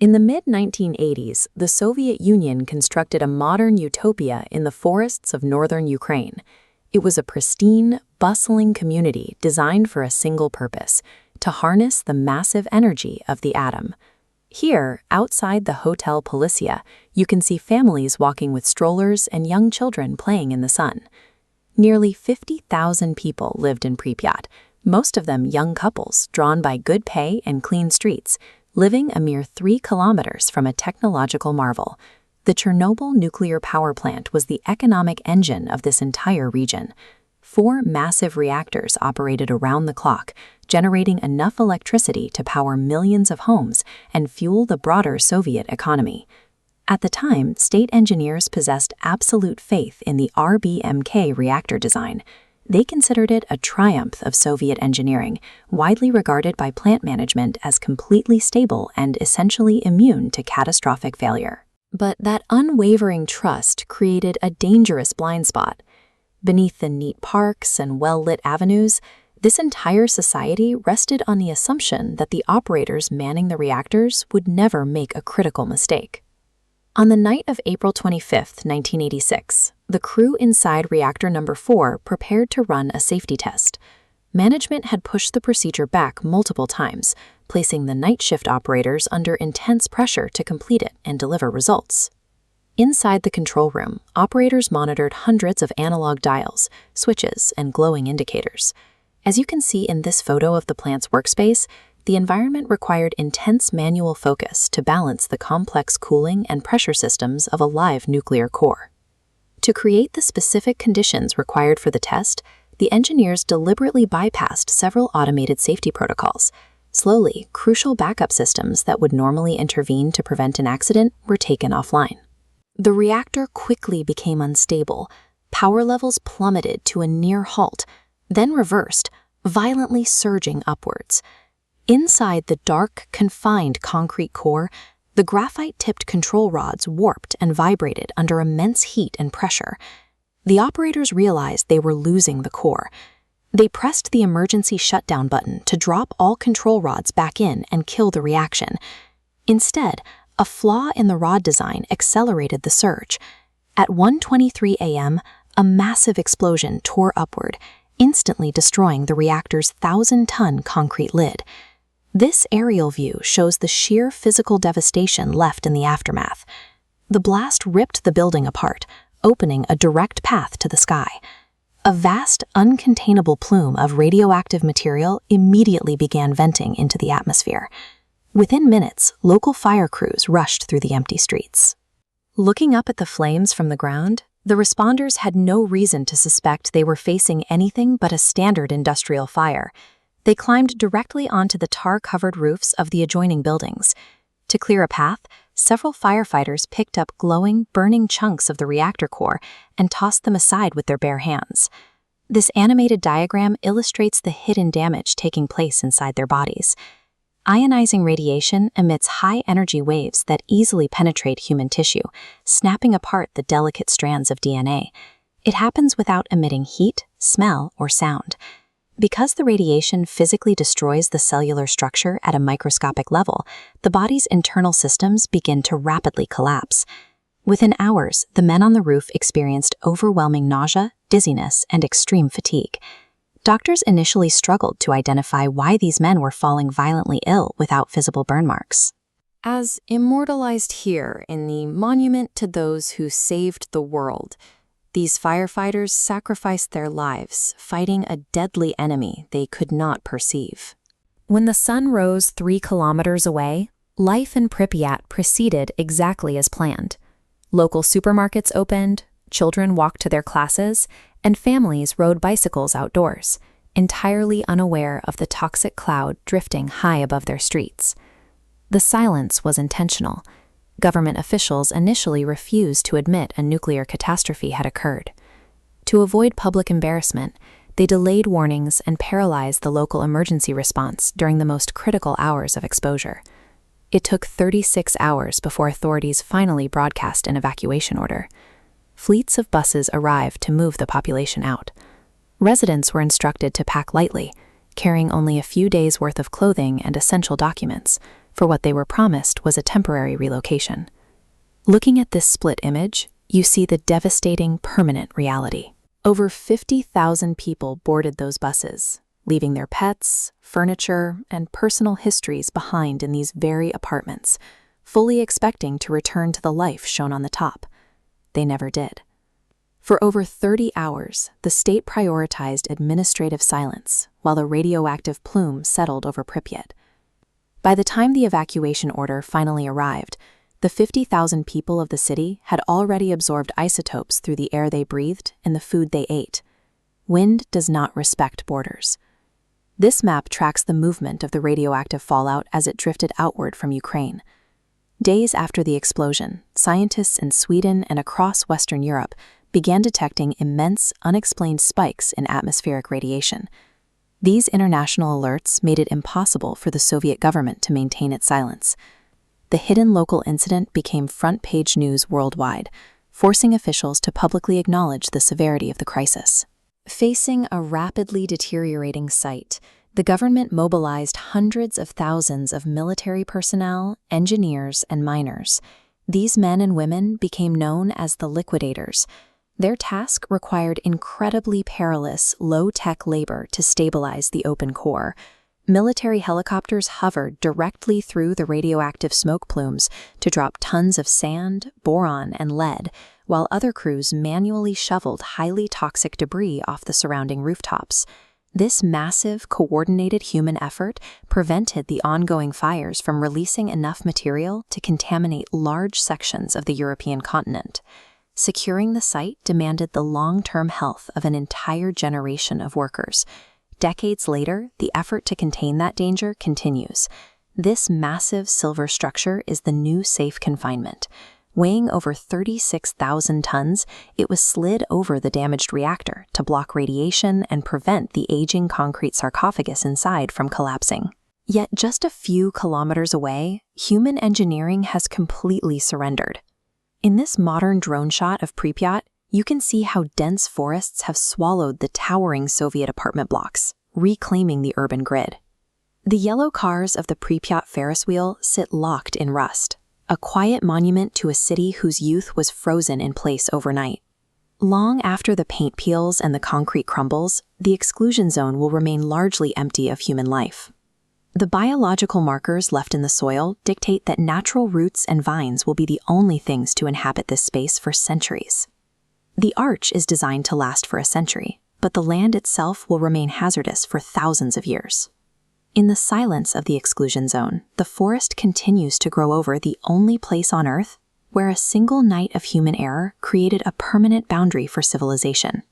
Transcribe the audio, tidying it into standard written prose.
In the mid-1980s, the Soviet Union constructed a modern utopia in the forests of northern Ukraine. It was a pristine, bustling community designed for a single purpose: to harness the massive energy of the atom. Here, outside the Hotel Policia, you can see families walking with strollers and young children playing in the sun. Nearly 50,000 people lived in Pripyat, most of them young couples drawn by good pay and clean streets, living a mere 3 kilometers from a technological marvel. The Chernobyl nuclear power plant was the economic engine of this entire region. 4 massive reactors operated around the clock, generating enough electricity to power millions of homes and fuel the broader Soviet economy. At the time, state engineers possessed absolute faith in the RBMK reactor design. They considered it a triumph of Soviet engineering, widely regarded by plant management as completely stable and essentially immune to catastrophic failure. But that unwavering trust created a dangerous blind spot. Beneath the neat parks and well-lit avenues, this entire society rested on the assumption that the operators manning the reactors would never make a critical mistake. On the night of April 25, 1986, the crew inside Reactor No. 4 prepared to run a safety test. Management had pushed the procedure back multiple times, placing the night shift operators under intense pressure to complete it and deliver results. Inside the control room, operators monitored hundreds of analog dials, switches, and glowing indicators. As you can see in this photo of the plant's workspace, the environment required intense manual focus to balance the complex cooling and pressure systems of a live nuclear core. To create the specific conditions required for the test, the engineers deliberately bypassed several automated safety protocols. Slowly, crucial backup systems that would normally intervene to prevent an accident were taken offline. The reactor quickly became unstable. Power levels plummeted to a near halt, then reversed, violently surging upwards. Inside the dark, confined concrete core, the graphite-tipped control rods warped and vibrated under immense heat and pressure. The operators realized they were losing the core. They pressed the emergency shutdown button to drop all control rods back in and kill the reaction. Instead, a flaw in the rod design accelerated the surge. At 1:23 a.m., a massive explosion tore upward, instantly destroying the reactor's 1,000-ton concrete lid. This aerial view shows the sheer physical devastation left in the aftermath. The blast ripped the building apart, opening a direct path to the sky. A vast, uncontainable plume of radioactive material immediately began venting into the atmosphere. Within minutes, local fire crews rushed through the empty streets. Looking up at the flames from the ground, the responders had no reason to suspect they were facing anything but a standard industrial fire. They climbed directly onto the tar-covered roofs of the adjoining buildings. To clear a path, several firefighters picked up glowing, burning chunks of the reactor core and tossed them aside with their bare hands. This animated diagram illustrates the hidden damage taking place inside their bodies. Ionizing radiation emits high-energy waves that easily penetrate human tissue, snapping apart the delicate strands of DNA. It happens without emitting heat, smell, or sound. Because the radiation physically destroys the cellular structure at a microscopic level, the body's internal systems begin to rapidly collapse. Within hours, the men on the roof experienced overwhelming nausea, dizziness, and extreme fatigue. Doctors initially struggled to identify why these men were falling violently ill without visible burn marks. As immortalized here in the Monument to Those Who Saved the World, these firefighters sacrificed their lives, fighting a deadly enemy they could not perceive. When the sun rose 3 kilometers away, life in Pripyat proceeded exactly as planned. Local supermarkets opened, children walked to their classes, and families rode bicycles outdoors, entirely unaware of the toxic cloud drifting high above their streets. The silence was intentional. Government officials initially refused to admit a nuclear catastrophe had occurred. To avoid public embarrassment, they delayed warnings and paralyzed the local emergency response during the most critical hours of exposure. It took 36 hours before authorities finally broadcast an evacuation order. Fleets of buses arrived to move the population out. Residents were instructed to pack lightly, carrying only a few days' worth of clothing and essential documents, for what they were promised was a temporary relocation. Looking at this split image, you see the devastating, permanent reality. Over 50,000 people boarded those buses, leaving their pets, furniture, and personal histories behind in these very apartments, fully expecting to return to the life shown on the top. They never did. For over 30 hours, the state prioritized administrative silence while the radioactive plume settled over Pripyat. By the time the evacuation order finally arrived, the 50,000 people of the city had already absorbed isotopes through the air they breathed and the food they ate. Wind does not respect borders. This map tracks the movement of the radioactive fallout as it drifted outward from Ukraine. Days after the explosion, scientists in Sweden and across Western Europe began detecting immense, unexplained spikes in atmospheric radiation. These international alerts made it impossible for the Soviet government to maintain its silence. The hidden local incident became front-page news worldwide, forcing officials to publicly acknowledge the severity of the crisis. Facing a rapidly deteriorating site, the government mobilized hundreds of thousands of military personnel, engineers, and miners. These men and women became known as the liquidators. Their task required incredibly perilous, low-tech labor to stabilize the open core. Military helicopters hovered directly through the radioactive smoke plumes to drop tons of sand, boron, and lead, while other crews manually shoveled highly toxic debris off the surrounding rooftops. This massive, coordinated human effort prevented the ongoing fires from releasing enough material to contaminate large sections of the European continent. Securing the site demanded the long-term health of an entire generation of workers. Decades later, the effort to contain that danger continues. This massive silver structure is the new safe confinement. Weighing over 36,000 tons, it was slid over the damaged reactor to block radiation and prevent the aging concrete sarcophagus inside from collapsing. Yet just a few kilometers away, human engineering has completely surrendered. In this modern drone shot of Pripyat, you can see how dense forests have swallowed the towering Soviet apartment blocks, reclaiming the urban grid. The yellow cars of the Pripyat Ferris wheel sit locked in rust, a quiet monument to a city whose youth was frozen in place overnight. Long after the paint peels and the concrete crumbles, the exclusion zone will remain largely empty of human life. The biological markers left in the soil dictate that natural roots and vines will be the only things to inhabit this space for centuries. The arch is designed to last for a century, but the land itself will remain hazardous for thousands of years. In the silence of the exclusion zone, the forest continues to grow over the only place on Earth where a single night of human error created a permanent boundary for civilization.